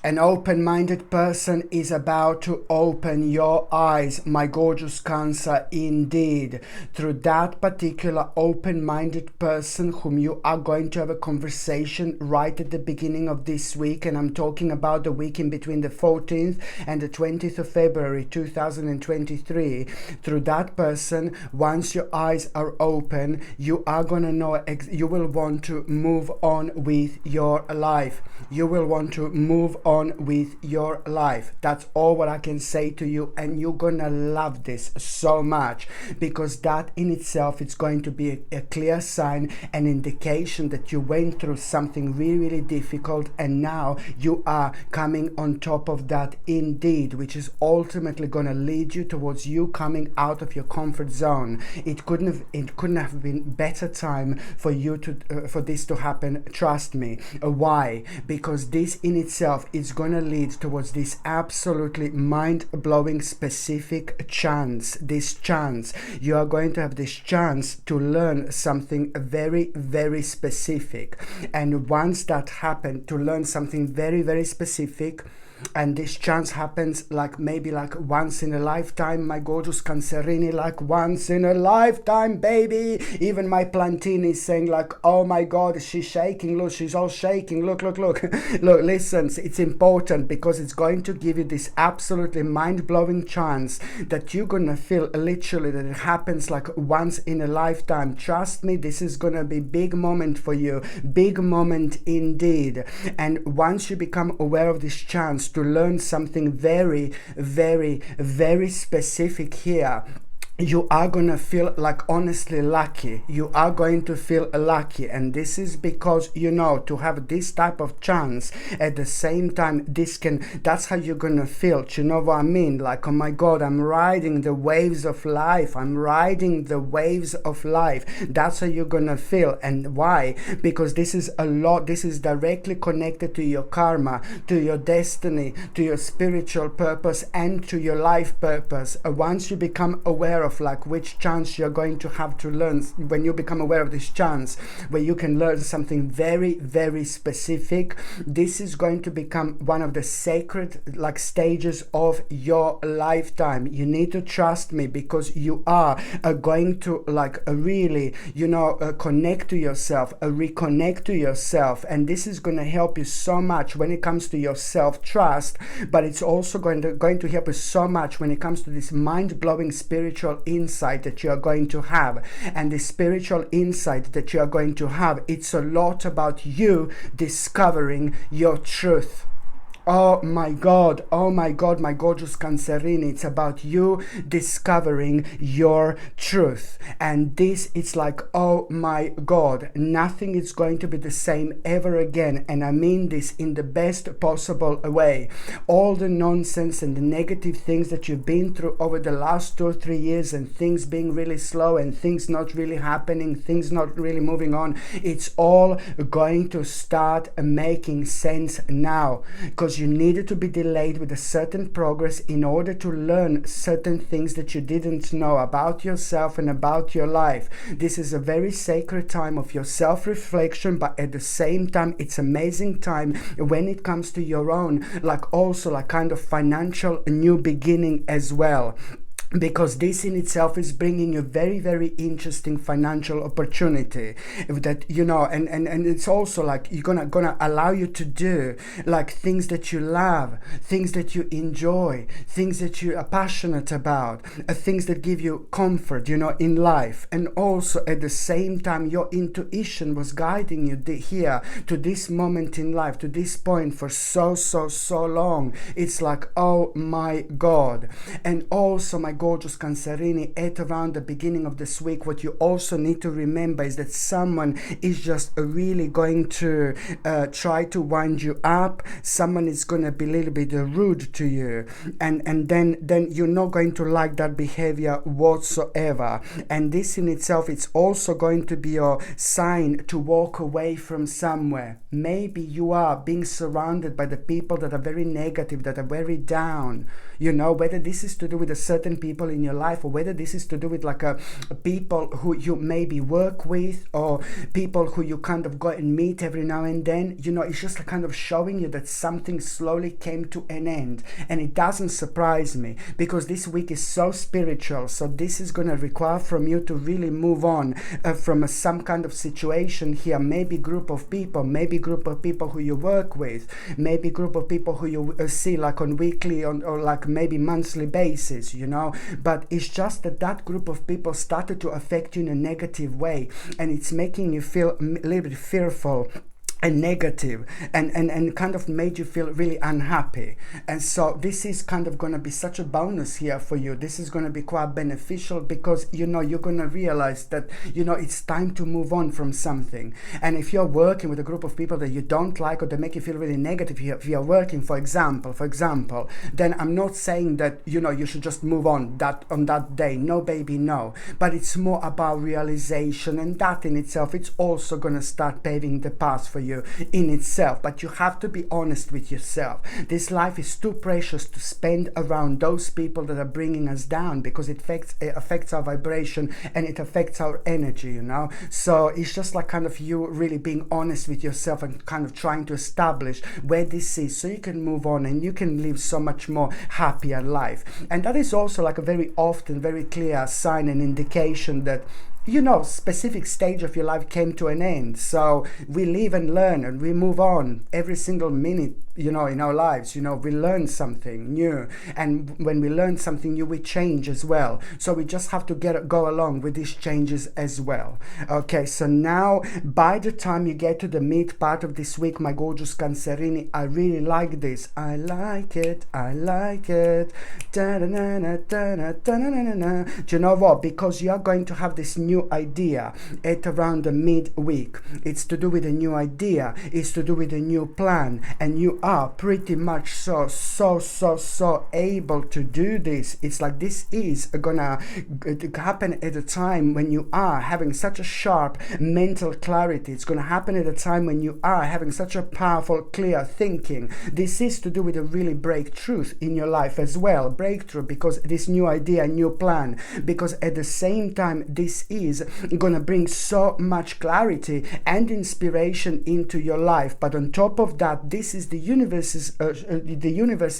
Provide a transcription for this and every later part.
An open-minded person is about to open your eyes, my gorgeous Cancer, indeed. Through that particular open-minded person whom you are going to have a conversation right at the beginning of this week, and I'm talking about the week in between the 14th and the 20th of February 2023. Through that person, once your eyes are open, you are going to know, you will want to move on with your life. You will want to move on with your life. That's all what I can say to you, and you're gonna love this so much, because that in itself is going to be a clear sign, an indication that you went through something really, really difficult, and now you are coming on top of that indeed, which is ultimately gonna lead you towards you coming out of your comfort zone. It couldn't have been better time for you to for this to happen. Trust me. Why? Because this in itself is going to lead towards this absolutely mind-blowing specific chance. This chance, you are going to have this chance to learn something very, very specific. And once that happened, to learn something very, very specific, and this chance happens maybe once in a lifetime, my gorgeous Cancerini, like once in a lifetime, baby. Even my Plantini is saying oh my God, she's shaking. Look, she's all shaking. Look. Look, listen, it's important because it's going to give you this absolutely mind-blowing chance that you're gonna feel literally that it happens once in a lifetime. Trust me, this is gonna be big moment for you. Big moment indeed. And once you become aware of this chance to learn something very, very, very specific here, you are going to feel honestly lucky. You are going to feel lucky, and this is because to have this type of chance at the same time, that's how you're going to feel. Do you know what I mean? Oh my God, I'm riding the waves of life. I'm riding the waves of life. That's how you're going to feel. And why? Because this is directly connected to your karma, to your destiny, to your spiritual purpose, and to your life purpose. Once you become aware of which chance you're going to have to learn, when you become aware of this chance where you can learn something very, very specific, this is going to become one of the sacred stages of your lifetime. You need to trust me, because you are going to really connect to yourself, reconnect to yourself, and this is going to help you so much when it comes to your self-trust, but it's also going to help you so much when it comes to this mind-blowing spiritual insight that you are going to have. And the spiritual insight that you are going to have, it's a lot about you discovering your truth. Oh my God, my gorgeous Cancerini, it's about you discovering your truth. And this, it's oh my God, nothing is going to be the same ever again. And I mean this in the best possible way. All the nonsense and the negative things that you've been through over the last 2 or 3 years, and things being really slow and things not really happening, things not really moving on, it's all going to start making sense now, because you needed to be delayed with a certain progress in order to learn certain things that you didn't know about yourself and about your life. This is a very sacred time of your self-reflection, but at the same time, it's amazing time when it comes to your own, also kind of financial new beginning as well. Because this in itself is bringing you very, very interesting financial opportunity that and it's also you're gonna allow you to do things that you love, things that you enjoy, things that you are passionate about, things that give you comfort in life. And also at the same time, your intuition was guiding you here to this moment in life, to this point for so long. It's oh my God. And also, my gorgeous Cancerini, at around the beginning of this week, what you also need to remember is that someone is just really going to try to wind you up. Someone is going to be a little bit rude to you, and then you're not going to like that behavior whatsoever. And this in itself, it's also going to be your sign to walk away from somewhere. Maybe you are being surrounded by the people that are very negative, that are very down, whether this is to do with a certain people in your life, or whether this is to do with like people who you maybe work with, or people who you kind of go and meet every now and then, you know, it's just kind of showing you that something slowly came to an end. And it doesn't surprise me, because this week is so spiritual. So this is going to require from you to really move on from some kind of situation here, maybe group of people who you work with, maybe group of people who you see like on weekly or like maybe monthly basis, you know. But it's just that group of people started to affect you in a negative way, and it's making you feel a little bit fearful and negative, and kind of made you feel really unhappy. And so this is kind of going to be such a bonus here for you. This is going to be quite beneficial, because you know, you're going to realize that, you know, it's time to move on from something. And if you're working with a group of people that you don't like, or they make you feel really negative, if you're working, for example, then I'm not saying that, you know, you should just move on that day. No, baby, no. But it's more about realization, and that in itself, it's also going to start paving the path for you in itself. But you have to be honest with yourself. This life is too precious to spend around those people that are bringing us down, because it affects our vibration, and it affects our energy, you know. So it's just like kind of you really being honest with yourself, and kind of trying to establish where this is, so you can move on and you can live so much more happier life. And that is also like a very often very clear sign and indication that, you know, specific stage of your life came to an end. So we live and learn, and we move on every single minute, you know, in our lives. You know, we learn something new, and when we learn something new, we change as well. So we just have to go along with these changes as well. Okay, so now by the time you get to the mid part of this week, my gorgeous Cancerini, I really like this. I like it. Da-da-na-na, da-da-na-na-na-na. Do you know what? Because you are going to have this new idea at around the mid-week. It's to do with a new idea. It's to do with a new plan. And you are pretty much so able to do this. It's like this is gonna happen at a time when you are having such a sharp mental clarity. It's gonna happen at a time when you are having such a powerful, clear thinking. This is to do with a really breakthrough in your life as well. Breakthrough, because this new idea, new plan, because at the same time, this is gonna bring so much clarity and inspiration into your life. But on top of that, this is the universe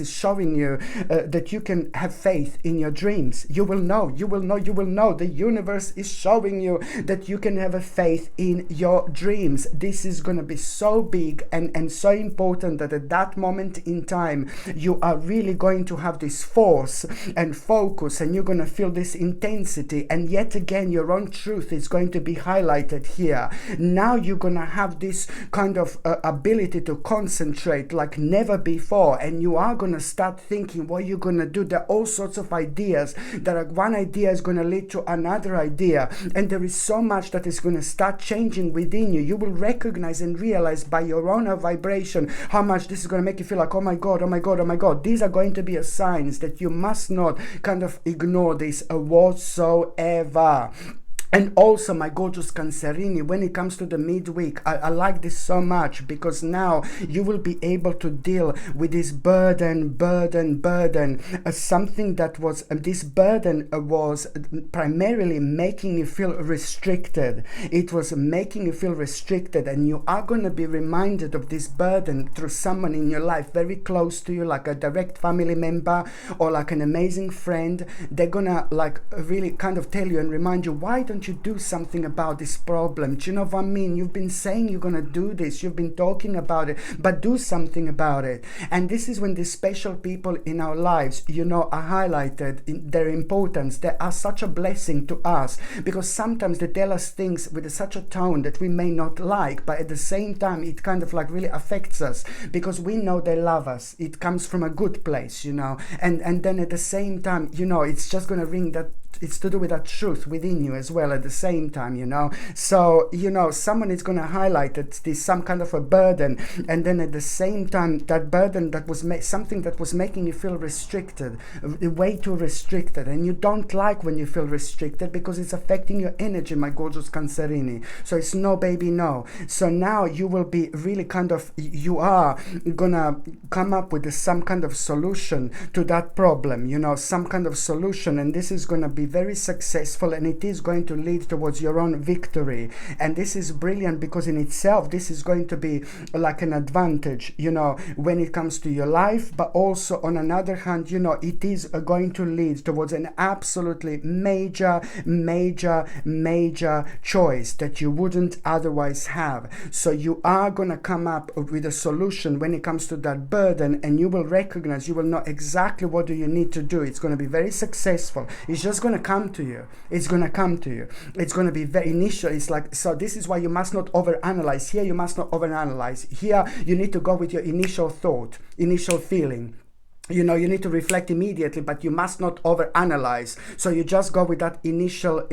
is showing you that you can have faith in your dreams. You will know. The universe is showing you that you can have a faith in your dreams. This is gonna be so big and so important, that at that moment in time, you are really going to have this force and focus, and you're gonna feel this intensity, and yet again, your own truth is going to be highlighted here. Now you're gonna have this kind of ability to concentrate like never before, and you are gonna start thinking what you're gonna do. There are all sorts of ideas that are, one idea is gonna lead to another idea, and there is so much that is gonna start changing within you. You will recognize and realize by your own vibration how much this is gonna make you feel like, oh my god. These are going to be signs that you must not kind of ignore this whatsoever. And also, my gorgeous Cancerini, when it comes to the midweek, I like this so much, because now you will be able to deal with this burden. Something that was, this burden was primarily making you feel restricted. It was making you feel restricted, and you are going to be reminded of this burden through someone in your life very close to you, like a direct family member or like an amazing friend. They're going to like really kind of tell you and remind you, why don't you do something about this problem? Do you know what I mean? You've been saying you're gonna do this, you've been talking about it, but do something about it. And this is when these special people in our lives, you know, are highlighted in their importance. They are such a blessing to us, because sometimes they tell us things with such a tone that we may not like, but at the same time it kind of like really affects us, because we know they love us. It comes from a good place, you know, and then at the same time, you know, it's just gonna ring that it's to do with that truth within you as well at the same time, so someone is going to highlight that there's some kind of a burden, and then at the same time that burden that was something that was making you feel restricted, way too restricted, and you don't like when you feel restricted because it's affecting your energy, my gorgeous Cancerini. So it's no, baby, no. So now you will be really you are gonna come up with some kind of solution to that problem, some kind of solution, and this is gonna be very successful, and it is going to lead towards your own victory. And this is brilliant because in itself this is going to be like an advantage, when it comes to your life, but also on another hand, it is going to lead towards an absolutely major choice that you wouldn't otherwise have. So you are going to come up with a solution when it comes to that burden, and you will recognize, you will know exactly what do you need to do. It's going to be very successful. It's just going to come to you. It's going to be very initial. It's like, so this is why you must not overanalyze. Here you must not overanalyze. Here you need to go with your initial thought, initial feeling. You need to reflect immediately, but you must not overanalyze. So you just go with that initial,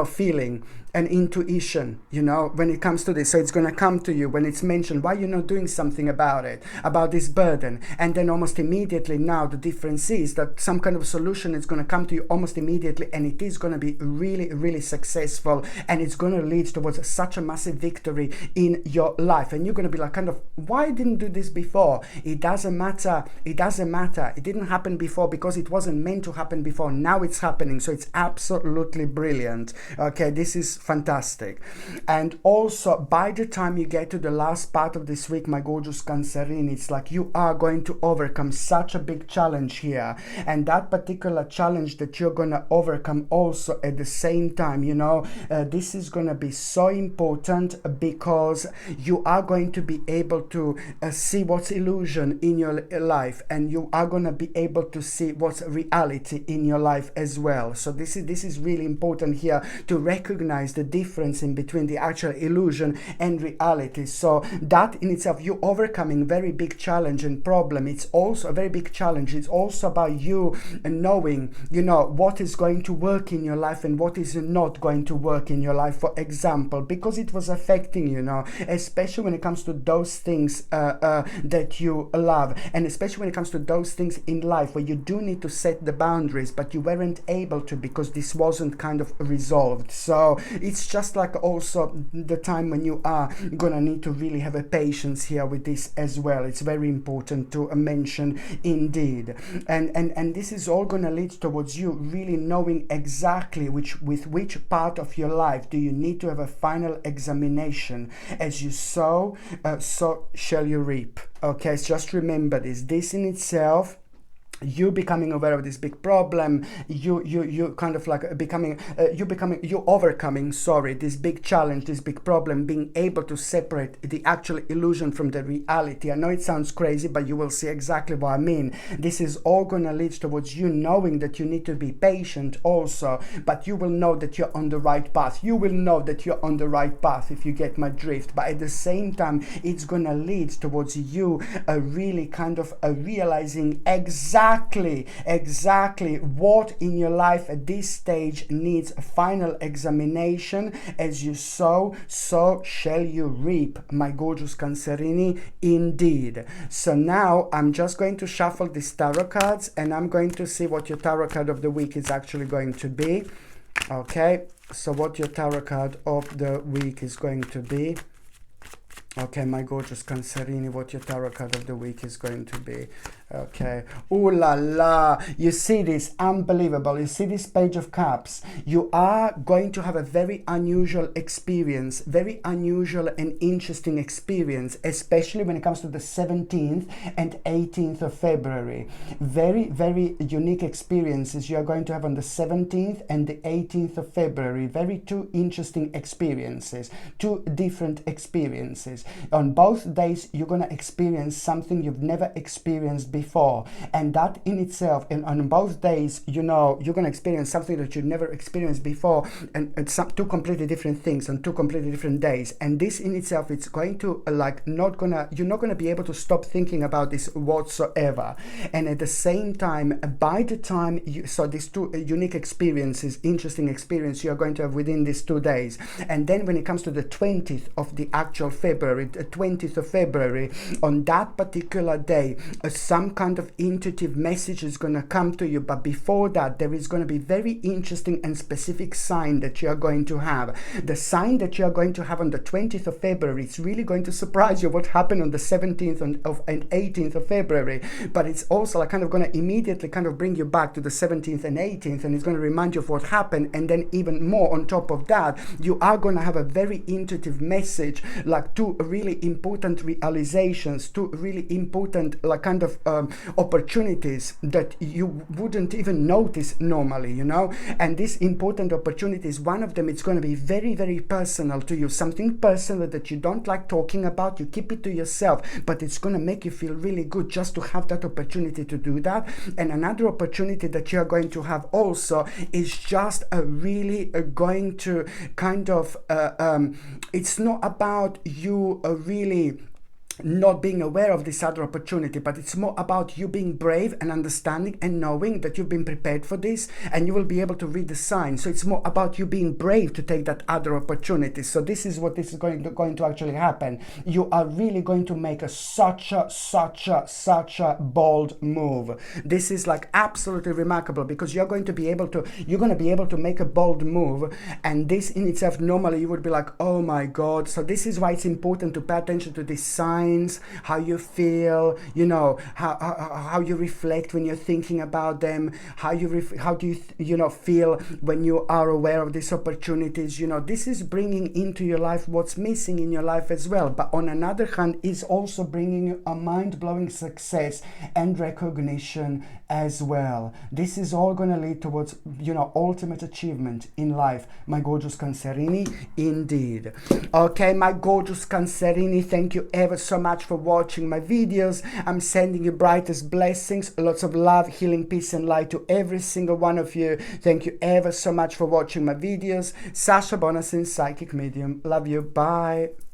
feeling and intuition, when it comes to this. So it's going to come to you when it's mentioned, why you're not doing something about it, about this burden. And then almost immediately now the difference is that some kind of solution is going to come to you almost immediately, and it is going to be really, really successful, and it's going to lead towards such a massive victory in your life. And you're going to be like, why I didn't do this before? It doesn't matter. It didn't happen before because it wasn't meant to happen before. Now it's happening. So it's absolutely brilliant. Okay, this is fantastic. And also, by the time you get to the last part of this week, my gorgeous Cancerini, it's like you are going to overcome such a big challenge here. And that particular challenge that you're going to overcome also at the same time, this is going to be so important because you are going to be able to see what's illusion in your life, and you are going to be able to see what's reality in your life as well. So this is really important here to recognize the difference in between the actual illusion and reality. So that in itself, you overcoming very big challenge and problem. It's also a very big challenge. It's also about you knowing, what is going to work in your life and what is not going to work in your life, for example, because it was affecting you, especially when it comes to those things that you love, and especially when it comes to those things in life where you do need to set the boundaries, but you weren't able to because this wasn't kind of resolved. So it's just like also the time when you are gonna need to really have a patience here with this as well. It's very important to mention indeed. And this is all gonna lead towards you really knowing exactly with which part of your life do you need to have a final examination. As you sow, so shall you reap. Okay, so just remember this in itself, you becoming aware of this big problem, you kind of like you overcoming this big challenge, this big problem, being able to separate the actual illusion from the reality. I know it sounds crazy, but you will see exactly what I mean. This is all going to lead towards you knowing that you need to be patient also, but you will know that you're on the right path. You will know that you're on the right path, if you get my drift. But at the same time, it's going to lead towards you really kind of realizing exactly what in your life at this stage needs a final examination. As you sow, so shall you reap, my gorgeous Cancerini, indeed. So now I'm just going to shuffle these tarot cards, and I'm going to see what your tarot card of the week is actually going to be. Okay, so what your tarot card of the week is going to be. Okay, my gorgeous Cancerini, what your tarot card of the week is going to be. Okay. Ooh la la. You see this? Unbelievable. You see this Page of Cups? You are going to have a very unusual experience, very unusual and interesting experience, especially when it comes to the 17th and 18th of February. Very, very unique experiences you are going to have on the 17th and the 18th of February. Very two interesting experiences, two different experiences. On both days, you're going to experience something you've never experienced before. And that in itself, and on both days, you know, you're going to experience something that you've never experienced before, and it's two completely different things on two completely different days. And this in itself, it's going to you're not going to be able to stop thinking about this whatsoever. And at the same time, by the time these two unique experiences, interesting experience you are going to have within these 2 days. And then when it comes to the 20th of the actual February, the 20th of February, on that particular day, some kind of intuitive message is going to come to you. But before that, there is going to be very interesting and specific sign that you are going to have. The sign that you are going to have on the 20th of February, it's really going to surprise you what happened on the 17th and 18th of February. But it's also kind of going to immediately kind of bring you back to the 17th and 18th, and it's going to remind you of what happened. And then even more on top of that, you are going to have a very intuitive message, like two really important realizations, two really important opportunities that you wouldn't even notice normally, you know. And these important opportunities, one of them, it's going to be very, very personal to you, something personal that you don't like talking about. You keep it to yourself, but it's going to make you feel really good just to have that opportunity to do that. And another opportunity that you are going to have also is just really going to kind of it's not about you really not being aware of this other opportunity, but it's more about you being brave and understanding and knowing that you've been prepared for this, and you will be able to read the signs. So it's more about you being brave to take that other opportunity. So this is what this is going to actually happen. You are really going to make such a bold move. This is like absolutely remarkable, because you're going to be able to make a bold move, and this in itself, normally you would be like, oh my God. So this is why it's important to pay attention to these signs, how you feel, you know, how you reflect when you're thinking about them, how do you feel when you are aware of these opportunities. You know, this is bringing into your life what's missing in your life as well. But on another hand, is also bringing you a mind-blowing success and recognition as well. This is all going to lead towards, you know, ultimate achievement in life, my gorgeous Cancerini, indeed. Okay, my gorgeous Cancerini, thank you ever so much for watching my videos. I'm sending you brightest blessings, lots of love, healing, peace and light to every single one of you. Thank you ever so much for watching my videos. Sasha Bonasin, psychic medium. Love you. Bye.